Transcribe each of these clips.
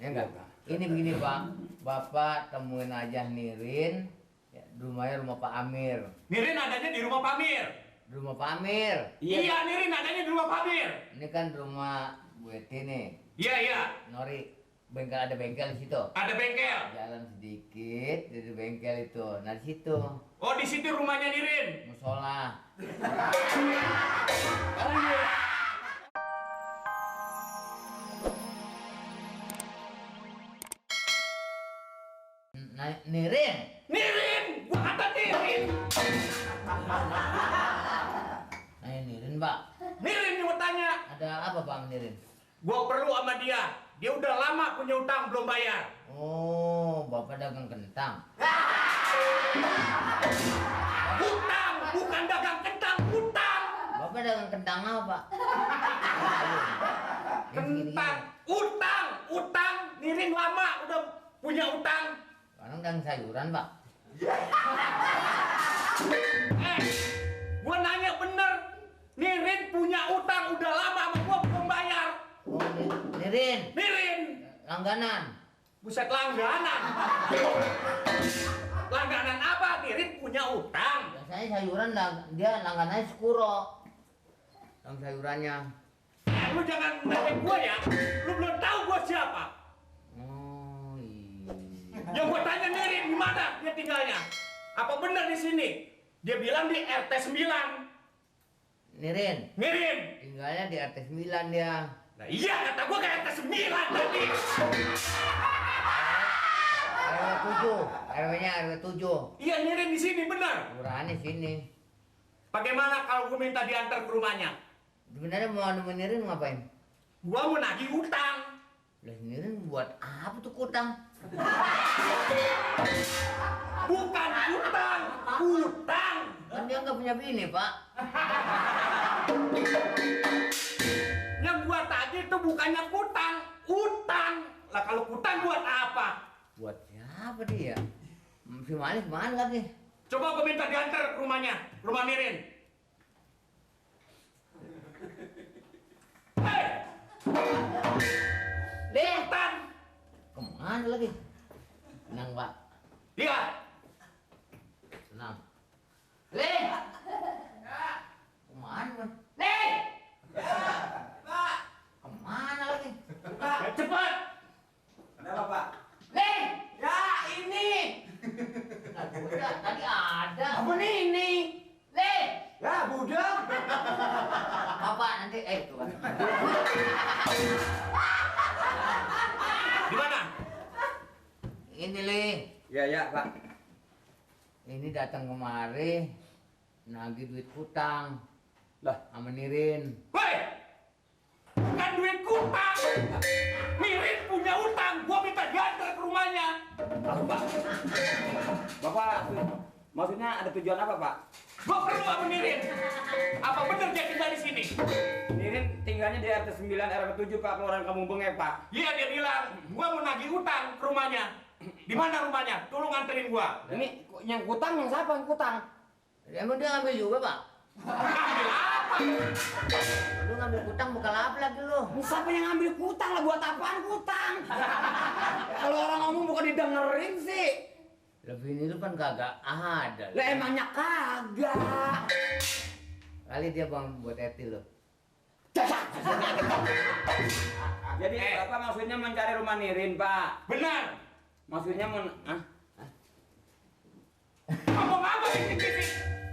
Ya enggak? Ini begini Pak, Bapak temuin aja Nirin, ya, rumahnya rumah Pak Amir. Nirin adanya di rumah Pak Amir. Di rumah Pak Amir. Iya, Nirin adanya di rumah Pak Amir. Ini kan rumah Bu Eti nih. Iya, iya. Nori, ada bengkel di situ. Ada bengkel. Jalan sedikit dari bengkel itu. Nah di situ. Oh, di situ rumahnya Nirin. Musola. Nah, Nirin. Nirin, gua kata Nirin. Nah, Nirin, Pak. Nirin yang mau tanya. Ada apa, Pak Nirin? Gua perlu sama dia. Dia udah lama punya utang belum bayar. Oh, Bapak dagang kentang. Utang, bukan dagang kentang, utang. Bapak dagang kentang apa, Pak? Kentang, utang. Nirin lama udah punya utang. Sekarang dagang sayuran, Pak. Gua nanya bener. Nirin punya utang udah lama sama gua belum bayar. Oh, Nirin. Nirin. Langganan. Buset, langganan. Langganan apa? Nirin punya utang. Biasanya sayuran dia langganannya Sekuro. Dagang sayurannya. Lu jangan nanya gua ya. Lu belum tahu gua siapa. Oh, iya. Yang gua tanya Nirin di mana dia tinggalnya? Apa benar di sini? Dia bilang di RT 9. Nirin. Nirin. Tinggalnya di RT 9 dia. Nah iya, kata gua ke RT 9 tadi. RW 7. RW-nya RW 7. Iya, Nirin di sini benar. Kelurahannya sini. Bagaimana kalau gua minta diantar ke rumahnya? Sebenarnya mau nemenin Nirin ngapain? Gua mau nagih utang. Lah Nirin buat apa tuh utang? Bukan utang, utang. Kan dia nggak punya bini, Pak. Yang gua tagih itu bukannya utang, utang. Lah kalau utang buat apa? Buat siapa dia? Si Manis mana lagi? Coba gua minta diantar ke rumahnya, rumah Nirin. Hei, Deh, utang. kemana lagi? Tenang, Pak. Iya. Tenang. Leh! Kemana, Pak? Nih, Kemana lagi? ya, cepat. Ada apa, Pak? Nih, Ya, ini. Nah, udah, tadi ada. apa nih ini? Leh! Ya, budak. Apa nanti? Tuh kan. Di mana? Ini, Leh. Ya, ya, Pak. Ini datang kemari nagih duit utang Lah, sama Nirin. Woi, bukan duit utang. Nirin punya utang, gua minta diantar ke rumahnya. apa, Pak? Bapak, maksudnya ada tujuan apa, Pak? Gua perlu sama Nirin. Apa bener dia tinggal di sini? Nirin tinggalnya di RT 9 RW 7, Pak, Kelurahan Kampung Bengek, Pak. Iya, dia bilang, gua mau nagih utang ke rumahnya. Di mana rumahnya? Tolong anterin gua. Ini yang kutang, yang siapa yang kutang? Emang dia ngambil juga, Pak? Ambil apa? Lu ngambil utang bukan apa lagi lu? Siapa yang ngambil kutang lah? Buat apaan kutang? Kalau orang ngomong bukan didengerin sih. Lebih ini lu kan kagak ada. Lah emangnya kagak. Kali dia bang buat Eti lu. Jadi Bapak maksudnya mencari rumah Nirin, Pak? Benar. Maksudnya Ngomong apa ini bisik?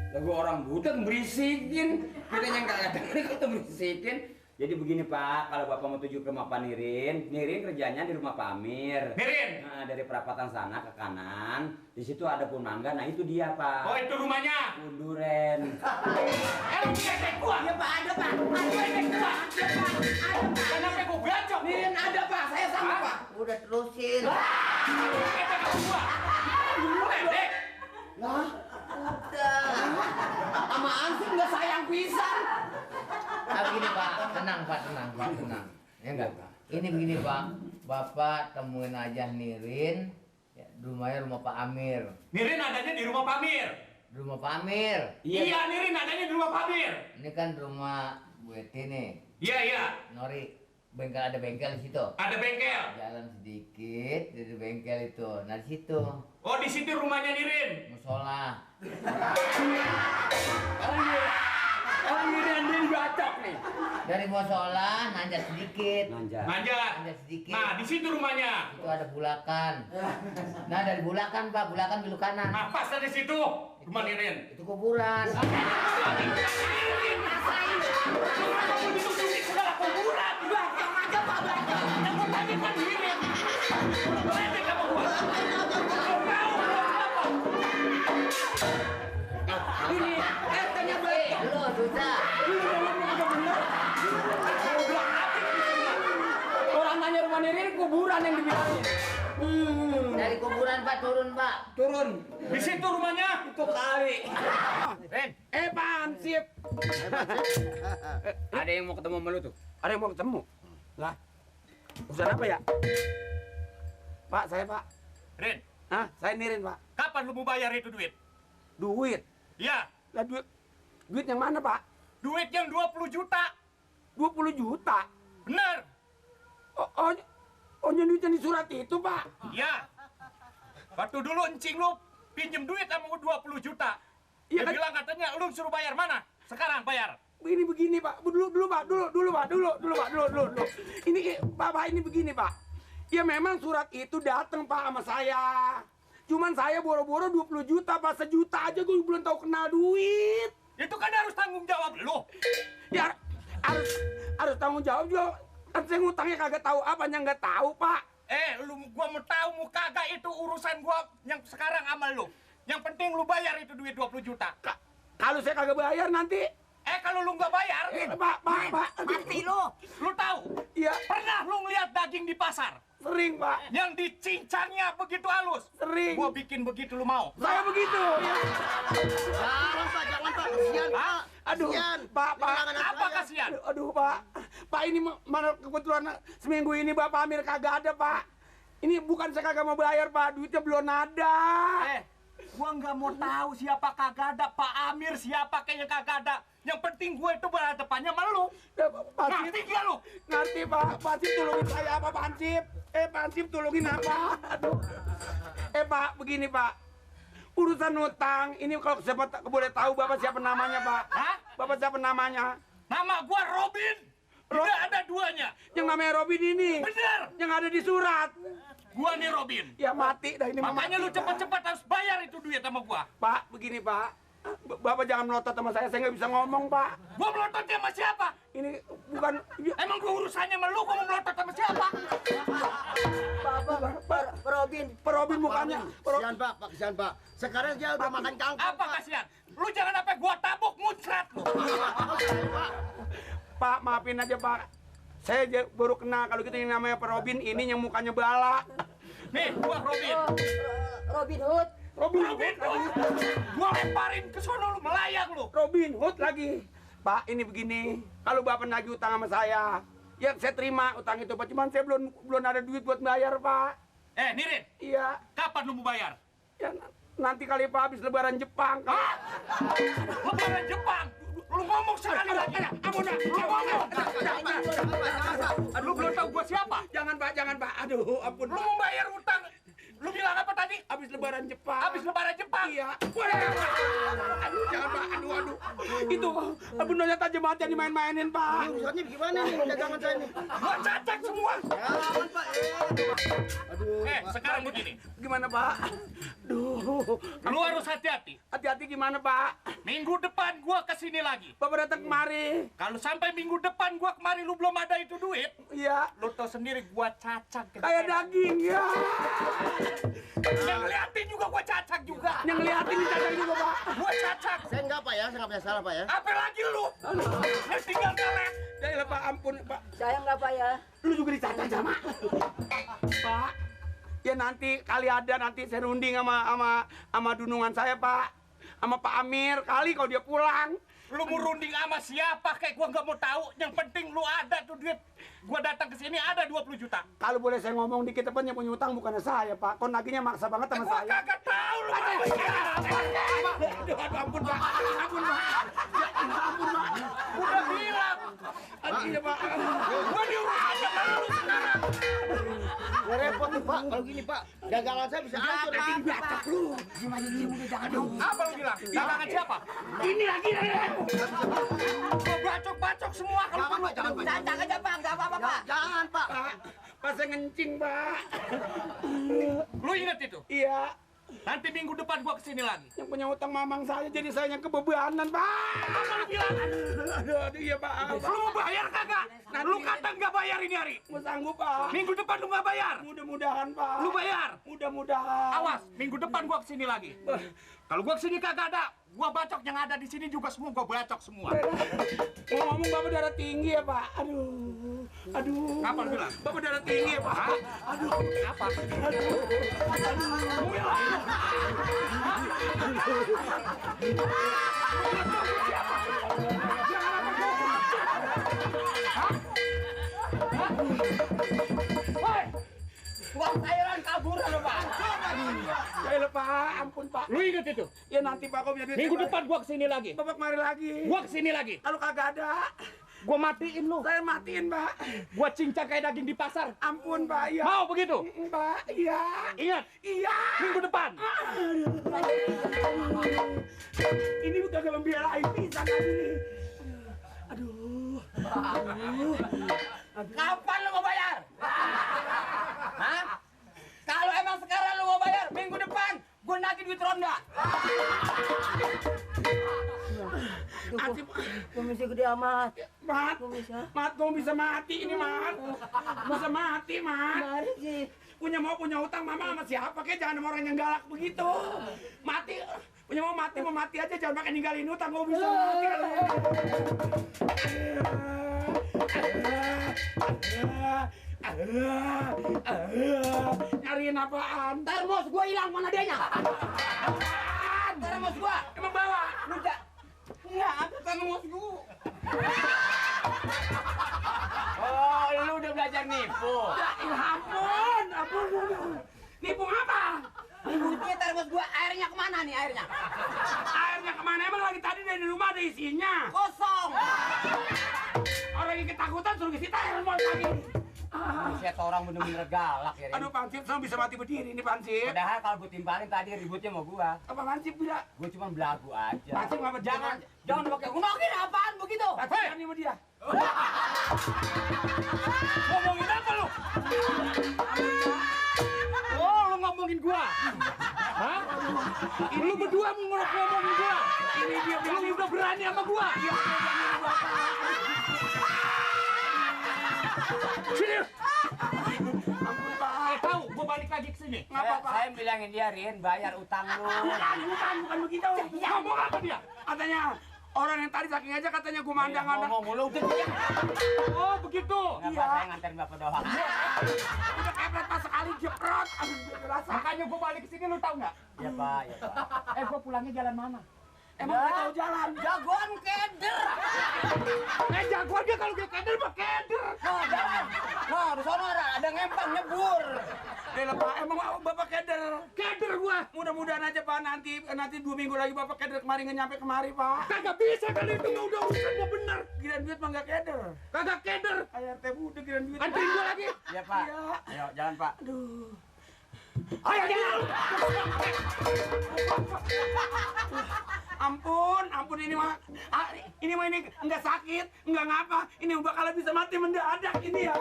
Lah gua orang budak berisikin. Kita yang kagak dengerin kita berisikin. Jadi begini, Pak, kalau Bapak mau tuju ke rumah Pak Nirin, Nirin kerjanya di rumah Pak Amir. Nirin. Nah, dari perapatan sana ke kanan, di situ ada pohon mangga. Nah, itu dia, Pak. Oh, itu rumahnya. Unduren. Lu punya cek gua? Iya, Pak, ada, Pak. Ada cek gua? Ada, Pak. Ada, Pak. Kenapa gua bacok? Nirin ada, Pak. Saya sama, Hah? Pak. Udah terusin. Kita ke gua. Dulu ledek. Lah, Udah. sama ansip nggak sayang pisan. Nah, begini Pak, tenang Pak, tenang Pak, tenang. Ya enggak Pak. Ini begini Pak, Bapak temuin aja Nirin, ya, rumahnya rumah Pak Amir. Nirin adanya di rumah Pak Amir. Di rumah Pak Amir. Iya, Nirin adanya di rumah Pak Amir. Ini kan rumah Bu Eti nih. Iya, iya. Nori, bengkel ada bengkel di situ. Ada bengkel. Jalan sedikit dari bengkel itu. Nah di situ Oh, di situ rumahnya Nirin. musola. Orang Nirin dia bacok nih. Dari musola nanjak sedikit. Nanjak. Manjat. Nanjak sedikit. Nah, di situ rumahnya. Itu ada bulakan. Nah dari bulakan Pak, bulakan belok kanan. Nah, pas dari situ rumah Nirin. Itu kuburan. Kamu ditutupi segala kuburan. Belakang aja Pak, belakang. Yang mau tanya kan Nirin. Ledek sama gua. Belum tahu apa. Ini RT-nya baik. Lu susah. Orang nanya rumah Nirin kuburan yang dibilangin. Dari kuburan Pak turun Pak. Turun. Di situ rumahnya. Itu kali. Ren, Pak Hansip. Ada yang mau ketemu sama lu tuh? Ada yang mau ketemu? Lah, urusan apa ya? Pak, saya Pak. Ren, Hah? Saya Nirin Pak. kapan lu mau bayar itu duit? Duit? Ya, Lah duit yang mana Pak? duit yang 20 juta. 20 juta? Bener. Oh, duitnya di surat itu Pak? Ya. Waktu dulu encing lu pinjem duit sama gua 20 juta. Iya Dia kan? bilang katanya lu suruh bayar mana? Sekarang bayar. Begini Pak. Dulu Pak. Dulu. Ini Pak ini begini Pak. Ya memang surat itu datang Pak sama saya. Cuman saya boro-boro 20 juta Pak. 1 juta aja gue belum tahu kenal duit. Itu kan harus tanggung jawab lu. Ya harus tanggung jawab juga. Kan saya ngutangnya kagak tahu apanya nggak tahu Pak. Gua mau tahu mau kagak itu urusan gua yang sekarang sama lu. Yang penting lu bayar itu duit 20 juta. Kalau saya kagak bayar nanti. Kalau lu nggak bayar, Pak. mati lu. Lu tahu? Iya Pernah lu ngeliat daging di pasar? sering Pak. Yang dicincangnya begitu halus. Sering. Gua bikin begitu lu mau. Saya begitu. Ya. Jangan Pak, kasihan Pak. Aduh, Kasihan. Pak. Kehilangan anak Apa saya. kasihan? Aduh, Pak. Pak ini mana kebetulan seminggu ini Bapak Amir kagak ada, Pak. Ini bukan saya kagak mau bayar, Pak. Duitnya belum ada. Gua nggak mau tahu siapa kagak ada, Pak Amir siapa kayaknya kagak ada. Yang penting gua itu berhadapannya sama lu. Pak Ngerti gak lu? Ngerti, Pak. Pak Hansip tolongin saya apa, Pak Hansip? Pak Hansip tolongin apa? Aduh. Pak, begini, Pak. Urusan utang, ini kalau siapa boleh tahu Bapak siapa namanya, Pak? Hah? Bapak siapa namanya? Nama gua Robin. Tidak ada duanya. Yang namanya Robin ini. Bener. Yang ada di surat. Gua nih Robin. Ya mati dah ini. Makanya mati, lu cepet-cepet harus bayar itu duit sama gua. Pak, begini, Pak. Bapak jangan melotot sama saya nggak bisa ngomong, Pak. Gua melototnya sama siapa? Ini bukan... Emang gua urusannya sama lu, gua mau melotot sama siapa? Pak Robin. Pak Robin mukanya. Kasihan Pak, kasihan Pak. Sekarang dia udah makan kangkung. Apa kasihan? Lu jangan sampai gua tabuk muncrat lu. Pak, maafin aja, Pak. Saya baru kenal kalau gitu yang namanya Pak Robin, ini yang mukanya bala. Nih, gua Robin. Robin Hood. Robin Robin, Hood. gua lemparin ke sono lu melayang lu. Robin Hood lagi. Pak, ini begini. Kalau Bapak nagih utang sama saya, ya saya terima utang itu, Pak. Cuman saya belum ada duit buat bayar, Pak. Nirin, Iya. kapan lu mau bayar? Ya nanti kali Pak habis lebaran Jepang. Hah? Lebaran Jepang. Lu ngomong sekali lagi. Lu ngomong. Lu belum tahu gua siapa? Jangan, Pak, jangan, Pak. Aduh, ampun, Lu Pak. mau bayar utang. Lu bilang apa tadi? Habis lebaran Jepang. Habis lebaran Jepang. Iya. Aduh, jangan, Pak. Aduh. Itu benernya tajam aja dimain-mainin, Pak. Urusannya gimana nih dagangan saya nih? Gua cacat semua. Jangan Pak. Aduh. Sekarang begini. Gimana, Pak? Duh. Lu harus hati-hati. Hati-hati gimana, Pak? Minggu depan gua kesini lagi. Bapak datang kemari. Kalau sampai minggu depan gua kemari lu belum ada itu duit, Iya. lu tau sendiri gua cacat. Kayak daging, ya. Yang ngeliatin juga gua cacat juga. Yang ngeliatin di cacat juga, Pak. Gua cacat. Saya enggak Pak ya, saya enggak punya salah Pak ya. Apa lagi lu? Lu tinggal ngelet. Ya, Pak, ampun, Pak. Saya enggak Pak ya. Lu juga dicacat sama. Pak. Ya nanti kali ada nanti saya runding sama dunungan saya, Pak. Sama Pak Amir kali kalau dia pulang. Lu mau runding sama siapa kayak gua nggak mau tahu. Yang penting lu ada tuh duit. Gua datang ke sini ada 20 juta. Kalau boleh saya ngomong dikit, depan yang punya utang bukan saya, Pak. Kon naginya maksa banget sama Gua saya. kagak tahu lu. Aduh, ampun, Pak. Ampun, Pak. Udah bilang. Aduh, iya, Pak. Gua diurusannya Ya repot nih Pak, kalau gini Pak, dagangan saya bisa hancur. Bacok lu. Gimana dia udah jangan dong. Apa lu bilang? Dagangan siapa? Ini lagi dari aku. Gua bacok-bacok semua kalau Jangan perlu. Pak, jangan Pak. Santai aja Pak, nggak apa-apa Pak. Jangan Pak. Pas saya ngencing, Pak. Lu inget itu? Iya. Nanti minggu depan gua kesini lagi. Yang punya utang mamang saya jadi saya yang kebebanan, Pak. Apa lu bilang? Aduh, iya, Pak. Lu mau bayar kagak? Lu kata nggak bayar ini hari. Mau sanggup, Pak. Minggu depan lu nggak bayar. Mudah-mudahan, Pak. Lu bayar. Mudah-mudahan. Awas, minggu depan gua kesini lagi. Kalau gua kesini kagak ada, gua bacok yang ada di sini juga semua gua bacok semua. Ngomong Bapak darah tinggi ya, Pak. Aduh. Kapan bilang? Bapak darah tinggi ya, Pak. Aduh, apa? Uang sayuran kaburan loh Pak. Ya Pak, ampun Pak. Lu inget itu? Ya nanti Pak kau biar duit. Minggu depan gua kesini lagi. Bapak kemari lagi. Gua kesini lagi. Kalau kagak ada, Gua matiin lu. saya matiin Pak. Gua cincang kayak daging di pasar. Ampun Pak, iya. Mau begitu? Pak, iya. Ingat, Iya. minggu depan. Ini udah gak membelain pisan lagi nih. Aduh. Kapan lu mau bayar? Hah? Kalau emang sekarang lu mau bayar, minggu depan gue nagih duit ronda. Asip. Komisi gede amat. Mat, kau bisa mati ini, Mat. Bisa mati, Mat. Mari sih. Punya utang mama sama siapa kek, jangan sama orang yang galak begitu. Mati, punya mau mati aja, jangan pakai ninggalin utang, kau bisa mati kalau nyariin apaan? Termos gue hilang, mana dianya? Termos gue. Emang bawa? Udah. Iya, ada termos gue. Oh, lu udah belajar nipu. Ampun. Nipu apa? Ini termos gue, airnya kemana nih airnya? Airnya kemana? Emang lagi tadi dari rumah ada isinya. Kosong. Orang yang ketakutan suruh isi termos lagi. Buset, orang bener-bener galak ya. Aduh, Pansip, saya bisa mati berdiri nih, Pansip. Padahal kalau gue timbalin tadi ributnya sama gua. Apa Pansip bisa? Gue cuma belagu aja. Pansip ngapa Jangan pakai ngomongin apaan begitu? Pansip kan sama dia. Ngomongin apa lu? Oh, lu ngomongin gua? Hah? Lu berdua mau ngomongin gua? Ini dia Lu udah berani sama gua? Sini. Ampun, Pak. Tahu, gua balik lagi ke sini. Ngapa, Pak? Saya bilangin dia, Rin, bayar utang lu. Bukan begitu. Ngomong apa dia? Katanya, orang yang tadi saking aja katanya gue mandang-mandang. Ngomong mulu udah dia. Oh, begitu. Kenapa saya nganterin bapak doang? Udah kepret pas sekali jeprot. Aduh, rasa. Makanya gua balik ke sini, lu tahu nggak? Ya Pak, ya Pak. Gua pulangnya jalan mana? Emang nggak tahu jalan. Jagoan keder. Jagoan dia kalau dia keder mah keder. Nah, jalan. Nah, di sana ada ngempang nyebur. Lah, Pak, emang Bapak keder. Keder gua. Mudah-mudahan aja Pak nanti 2 minggu lagi Bapak keder kemarin nggak nyampe kemari Pak. Kagak bisa kali itu nggak udah urusan gua bener. Giliran duit mah nggak keder. Kagak keder. Ayar teh udah giliran duit. Anterin gua lagi. Ya Pak. Iya. Ayo, jalan Pak. Aduh. Ayo jalan. Ampun ini mah ini enggak sakit, enggak ngapa. Ini bakal bisa mati mendadak ini ya.